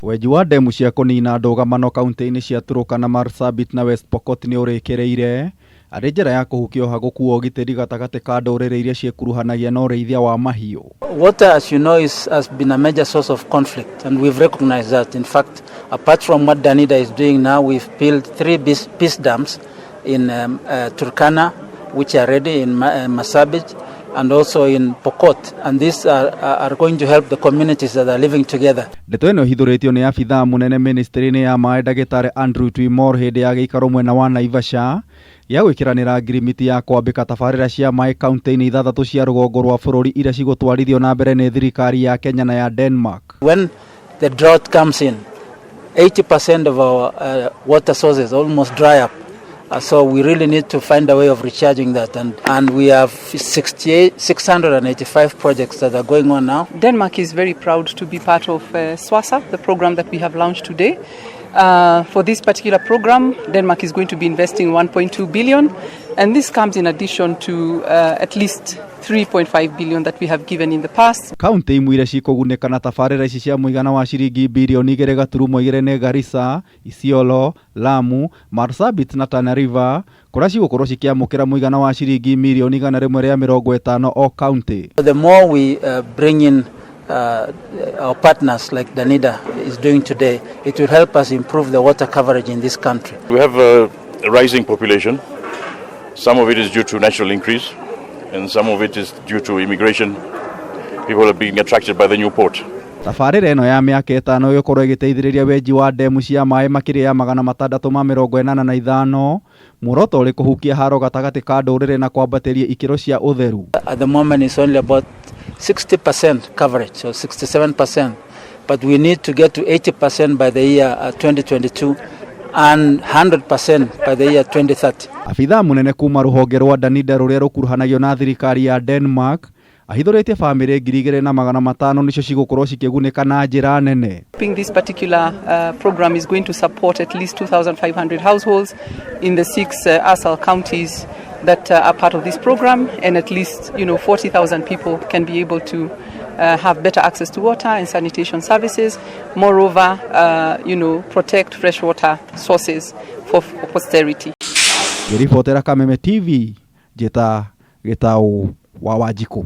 Weji wa ndemu cia kunina ndũgamano kaunti-inĩ cia Turkana na Marsabit na West Pokot nĩ ũrĩkĩrĩire arĩ njĩra ya kũhukio gũkuo ũgitĩri gatagatĩ ka ndũrĩrĩ iria ciĩkuruhanagia na ũrĩithia wa mahiũ. Water, as you know, has been a major source of conflict, and we've recognized that. In fact, apart from what Danida is doing now, we've built 3 peace dams in Turkana, which are ready in Marsabit, and also in Pokot, and these are going to help the communities that are living together. Ndeto ĩno hithũrĩtio nĩ abithaa munene ministry-inĩ ya maĩ Ndagĩtarĩ Andrew Twimor hĩndĩ ya gĩikaro mwena wa Naivasha ya gwĩkĩranĩra ngirimiti ya kwambĩka tabarĩra cia maĩ kaunti-inĩ 6 cia rũgongo rwa bũrũri iria cigũtwarithio na mbere nĩ thirikari ya Kenya na ya Denmark. When the drought comes in, 80% of our water sources almost dry up. So we really need to find a way of recharging that, and we have 685 projects that are going on now. Denmark is very proud to be part of SWASA, the program that we have launched today. For this particular program, Denmark is going to be investing 1.2 billion, and this comes in addition to at least 3.5 billion that we have given in the past. Kaunti imwe iria cikũgunĩka na tabarĩra ici cia mũigana wa ciringi bilioni 2.2 nĩ Garissa, Isiolo, Lamu, Marsabit na Tana River, kũrĩa cigũkorwo cikĩamũkĩra mũigana wa ciringi milioni 150 o county. The more we bring in our partners like Danida is doing today, it will help us improve the water coverage in this country. We have a rising population. Some of it is due to natural increase, and some of it is due to immigration. People are being attracted by the new port. Tabarĩra ĩno ya mĩaka 5 ĩgũkorwo ĩgĩteithĩrĩria wenji wa ndemu cia maĩ makĩria ya 685, muoroto ũrĩ kũhukia haro gatagatĩ ka ndũrĩrĩ na kwambatĩria ikĩro cia ũtheru. At the moment it's only about 60% coverage, so 67%, but we need to get to 80% by the year 2022 and 100% by the year 2030. Abithaa munene kuma rũhonge rwa Danida rũrĩa rũkuruhanagio na thirikari ya Denmark ahithũrĩtie famĩlĩ 2,500 nicio cigũkorwo cikĩgunĩka na njĩra nene. This particular program is going to support at least 2,500 households in the 6 ASAL counties that are part of this program, and at least 40,000 people can be able to have better access to water and sanitation services. Moreover, protect freshwater sources for posterity. Reporter Kameme TV, Jeta Getau wa Wajiko.